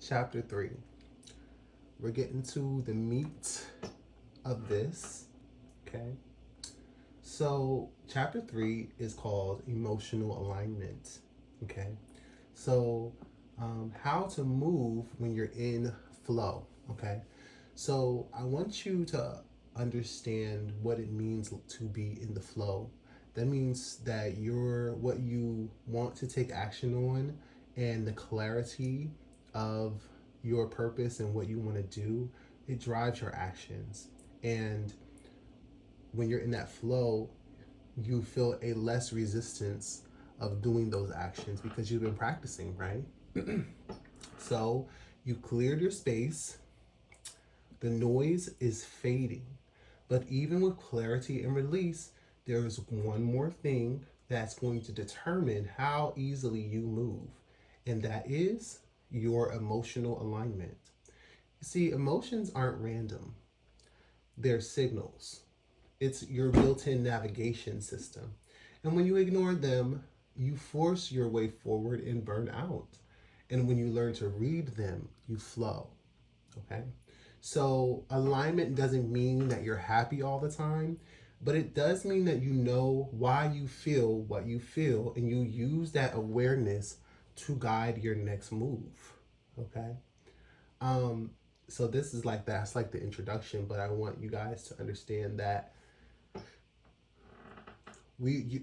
Chapter 3. We're getting to the meat of this. Okay. So, chapter 3 is called emotional alignment. Okay. So, how to move when you're in flow. Okay. So, I want you to understand what it means to be in the flow. That means that you're what you want to take action on and the clarity of your purpose and what you want to do, it drives your actions. And when you're in that flow, you feel a less resistance of doing those actions because you've been practicing, right? So you cleared your space, the noise is fading. But even with clarity and release, there's one more thing that's going to determine how easily you move, and that is your emotional alignment. You see, emotions aren't random, they're signals. It's your built in navigation system. And when you ignore them, you force your way forward and burn out. And when you learn to read them, you flow. Okay? So, alignment doesn't mean that you're happy all the time, but it does mean that you know why you feel what you feel and you use that awareness to guide your next move. Okay? Um, so this is like that's like the introduction, but I want you guys to understand that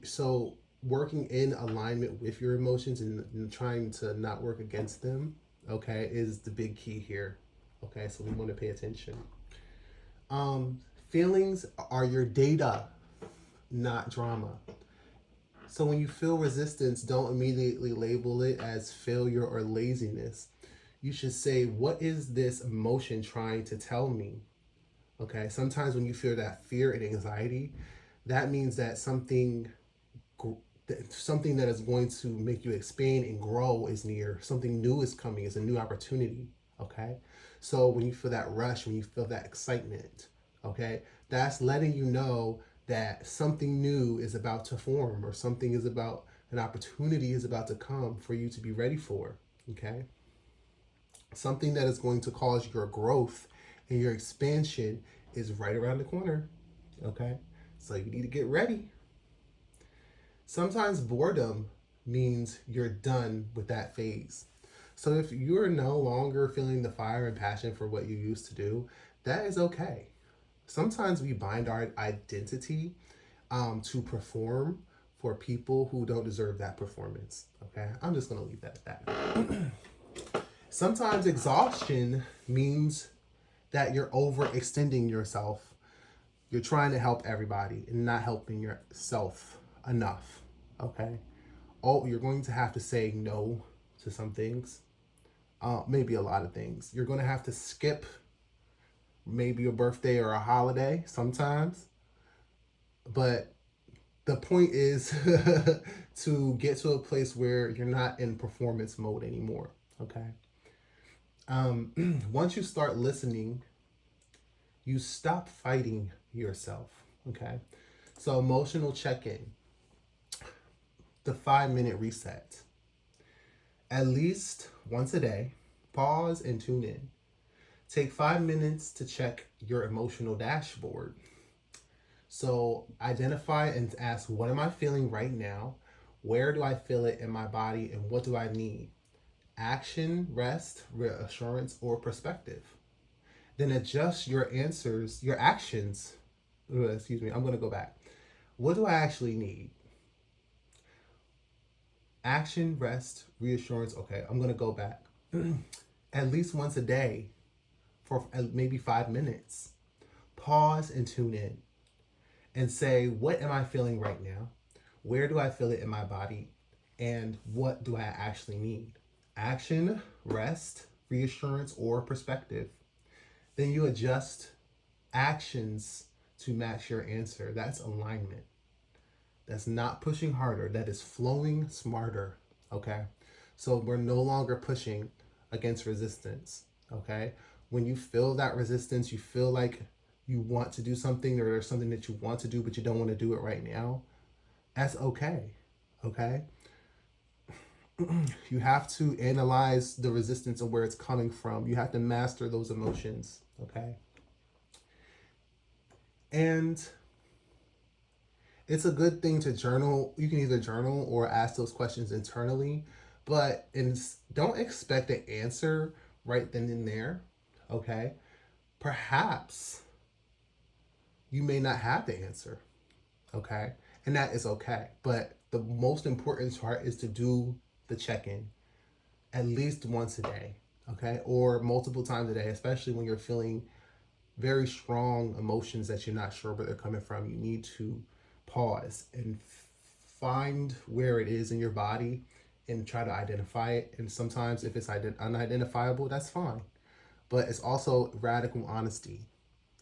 so working in alignment with your emotions and trying to not work against them, okay, is the big key here. Okay, so we want to pay attention. Um, Feelings are your data, not drama. So when you feel resistance, don't immediately label it as failure or laziness. You should say, what is this emotion trying to tell me? Okay, sometimes when you feel that fear and anxiety, that means that something that is going to make you expand and grow is near. Something new is coming. It's a new opportunity. Okay. So when you feel that rush, when you feel that excitement, okay, that's letting you know that something new is about to form or something is about an opportunity is about to come for you to be ready for. Okay. Something that is going to cause your growth and your expansion is right around the corner. Okay. So you need to get ready. Sometimes boredom means you're done with that phase. So if you're no longer feeling the fire and passion for what you used to do, that is okay. Sometimes we bind our identity to perform for people who don't deserve that performance. Okay, I'm just gonna leave that at that. Sometimes exhaustion means that you're overextending yourself. You're trying to help everybody and not helping yourself enough. Okay. Oh, you're going to have to say no to some things, maybe a lot of things. You're going to have to skip maybe a birthday or a holiday sometimes. But the point is to get to a place where you're not in performance mode anymore. Okay. Once you start listening, you stop fighting yourself. Okay. So, emotional check in, the 5 minute reset. At least once a day, pause and tune in. Take 5 minutes to check your emotional dashboard. So identify and ask, what am I feeling right now? Where do I feel it in my body? And what do I need? Action, rest, reassurance, or perspective. Then adjust your answers, your actions. Excuse me, I'm going to go back. What do I actually need? Action, rest, reassurance. Okay, I'm going to go back. At least once a day for maybe 5 minutes. Pause and tune in and say, what am I feeling right now? Where do I feel it in my body? And what do I actually need? Action, rest, reassurance, or perspective. Then you adjust actions to match your answer. That's alignment. That's not pushing harder. That is flowing smarter. Okay. So we're no longer pushing against resistance. Okay. When you feel that resistance, you feel like you want to do something or there's something that you want to do, but you don't want to do it right now. That's okay. Okay. You have to analyze the resistance and where it's coming from. You have to master those emotions, okay? And it's a good thing to journal. You can either journal or ask those questions internally, but don't expect an answer right then and there, okay? Perhaps you may not have the answer, okay? And that is okay. But the most important part is to do the check in at least once a day, okay? Or multiple times a day, especially when you're feeling very strong emotions that you're not sure where they're coming from. You need to pause and find where it is in your body and try to identify it. And sometimes, if it's unidentifiable, that's fine. But it's also radical honesty,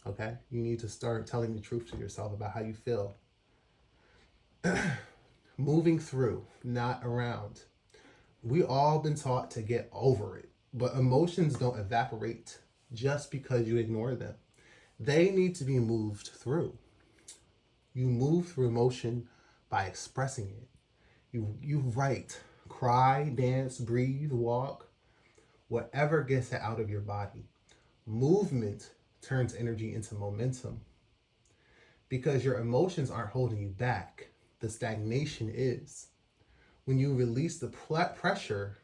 okay? You need to start telling the truth to yourself about how you feel. Moving through, not around. We all been taught to get over it, but emotions don't evaporate just because you ignore them. They need to be moved through. You move through emotion by expressing it. You write, cry, dance, breathe, walk, whatever gets it out of your body. Movement turns energy into momentum because your emotions aren't holding you back. The stagnation is. When you release the pressure,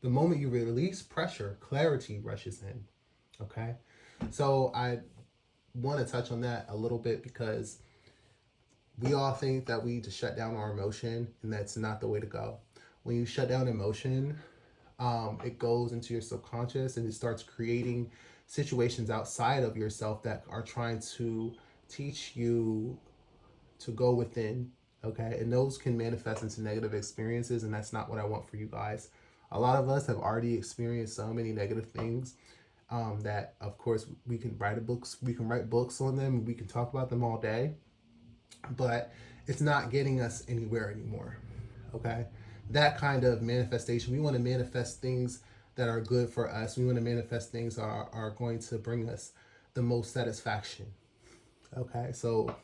the moment you release pressure, clarity rushes in. Okay? So I want to touch on that a little bit because we all think that we need to shut down our emotion, and that's not the way to go. When you shut down emotion, it goes into your subconscious and it starts creating situations outside of yourself that are trying to teach you to go within, okay? And those can manifest into negative experiences, and that's not what I want for you guys. A lot of us have already experienced so many negative things that, of course, we can write books on them, we can talk about them all day, but it's not getting us anywhere anymore, okay? That kind of manifestation, we want to manifest things that are good for us. We want to manifest things that are going to bring us the most satisfaction, okay? So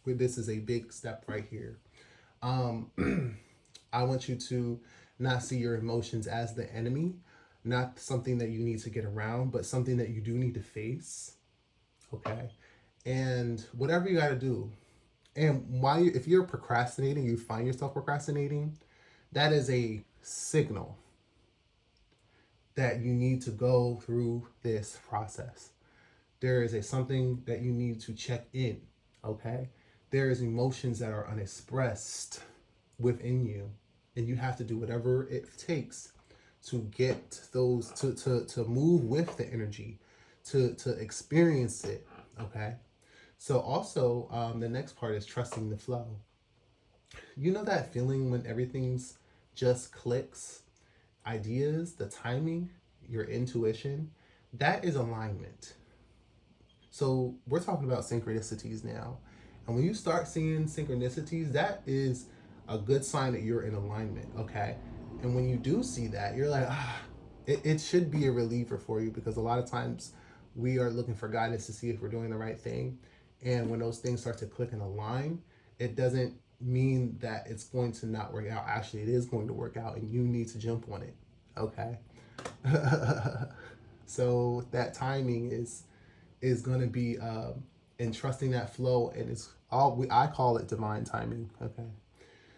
this is a big step right here. I want you to not see your emotions as the enemy, not something that you need to get around, but something that you do need to face, okay? And whatever you got to do. And if you're procrastinating, you find yourself procrastinating, that is a signal that you need to go through this process. There is something that you need to check in, okay? There is emotions that are unexpressed within you, and you have to do whatever it takes to get those to move with the energy, to experience it, okay? So also, the next part is trusting the flow. You know that feeling when everything's just clicks, ideas, the timing, your intuition, that is alignment. So we're talking about synchronicities now. And when you start seeing synchronicities, that is a good sign that you're in alignment, okay? And when you do see that, you're like, it should be a reliever for you, because a lot of times we are looking for guidance to see if we're doing the right thing. And when those things start to click and align, it doesn't mean that it's going to not work out. Actually, it is going to work out, and you need to jump on it, okay? So that timing is going to be in trusting that flow, and I call it divine timing, okay?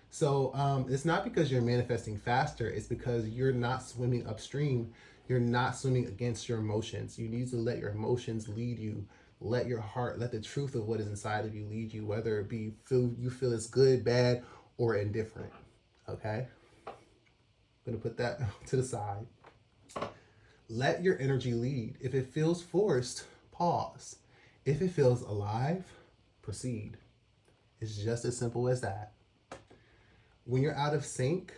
So it's not because you're manifesting faster, it's because you're not swimming upstream. You're not swimming against your emotions. You need to let your emotions lead you. Let your heart, let the truth of what is inside of you lead you, whether it be you feel it's good, bad, or indifferent, okay? I'm going to put that to the side. Let your energy lead. If it feels forced, pause. If it feels alive, proceed. It's just as simple as that. When you're out of sync,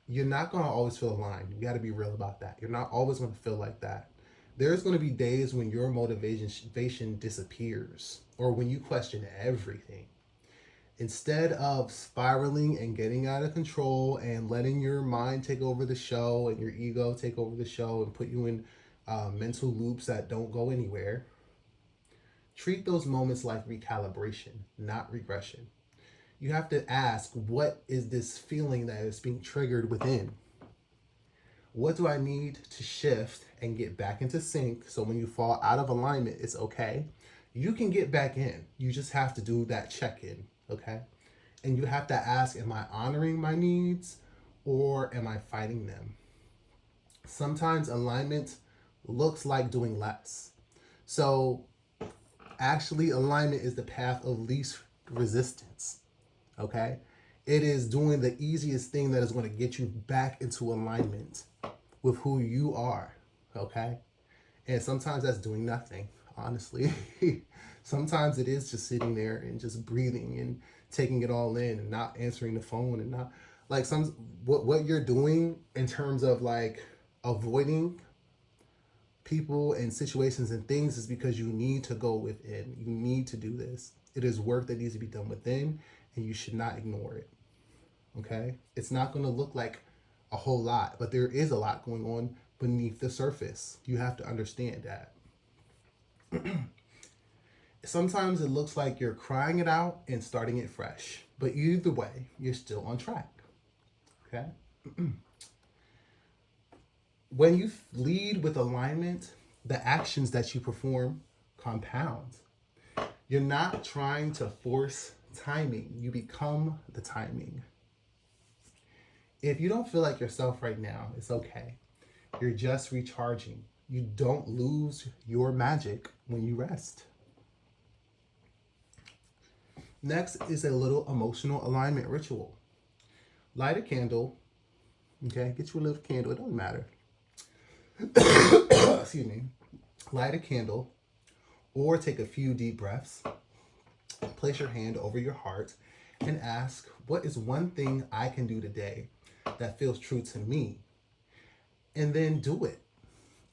you're not going to always feel aligned. You got to be real about that. You're not always going to feel like that. There's going to be days when your motivation disappears, or when you question everything. Instead of spiraling and getting out of control and letting your mind take over the show and your ego take over the show and put you in mental loops that don't go anywhere, treat those moments like recalibration, not regression. You have to ask, what is this feeling that is being triggered within? What do I need to shift and get back into sync so when you fall out of alignment, it's okay? You can get back in. You just have to do that check-in, okay? And you have to ask, am I honoring my needs or am I fighting them? Sometimes alignment looks like doing less. So actually, alignment is the path of least resistance, okay? It is doing the easiest thing that is going to get you back into alignment with who you are, okay? And sometimes that's doing nothing, honestly. Sometimes it is just sitting there and just breathing and taking it all in and not answering the phone and not like what you're doing in terms of like avoiding people and situations and things is because you need to go within. You need to do this. It is work that needs to be done within, and you should not ignore it. Okay? It's not going to look like a whole lot, but there is a lot going on beneath the surface. You have to understand that. Sometimes it looks like you're crying it out and starting it fresh, but either way, you're still on track. Okay? When you lead with alignment, the actions that you perform compound. You're not trying to force timing, you become the timing. If you don't feel like yourself right now, it's okay. You're just recharging. You don't lose your magic when you rest. Next is a little emotional alignment ritual. Light a candle. Okay, get you a little candle. It doesn't matter. Excuse me. Light a candle or take a few deep breaths. Place your hand over your heart and ask, what is one thing I can do today that feels true to me? And then do it,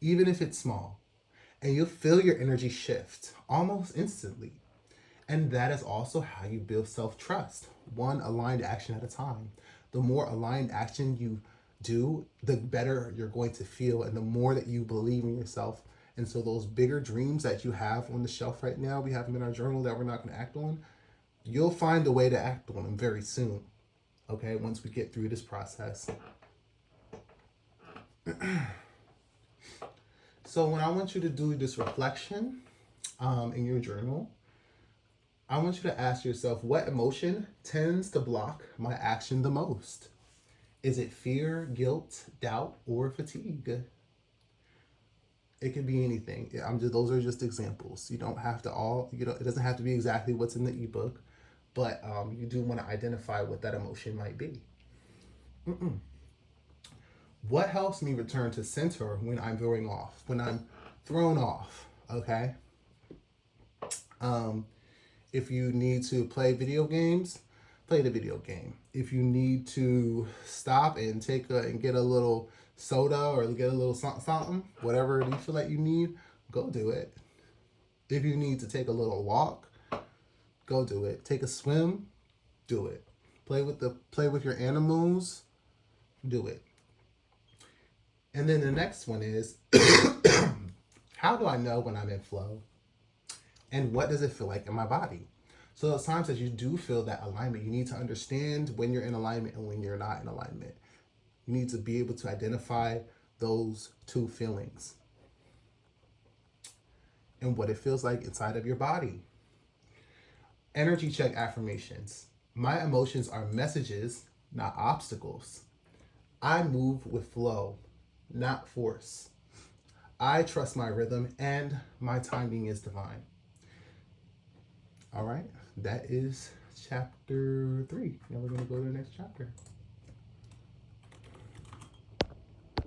even if it's small. And you'll feel your energy shift almost instantly. And that is also how you build self-trust, one aligned action at a time. The more aligned action you do, the better you're going to feel and the more that you believe in yourself. And so those bigger dreams that you have on the shelf right now, we have them in our journal that we're not going to act on, you'll find a way to act on them very soon, okay, once we get through this process. So when I want you to do this reflection in your journal, I want you to ask yourself, what emotion tends to block my action the most? Is it fear, guilt, doubt, or fatigue? It could be anything. Those are just examples. You don't have to it doesn't have to be exactly what's in the ebook, but you do want to identify what that emotion might be. What helps me return to center when I'm thrown off, okay? If you need to play video games, play the video game. If you need to stop and get a little soda or get a little something, whatever you feel like you need, go do it. If you need to take a little walk, go do it. Take a swim, do it. Play with your animals, do it. And then the next one is, how do I know when I'm in flow? And what does it feel like in my body? So those times that you do feel that alignment, you need to understand when you're in alignment and when you're not in alignment. You need to be able to identify those two feelings and what it feels like inside of your body. Energy check affirmations. My emotions are messages, not obstacles. I move with flow, not force. I trust my rhythm and my timing is divine. All right, that is chapter 3. Now we're going to go to the next chapter.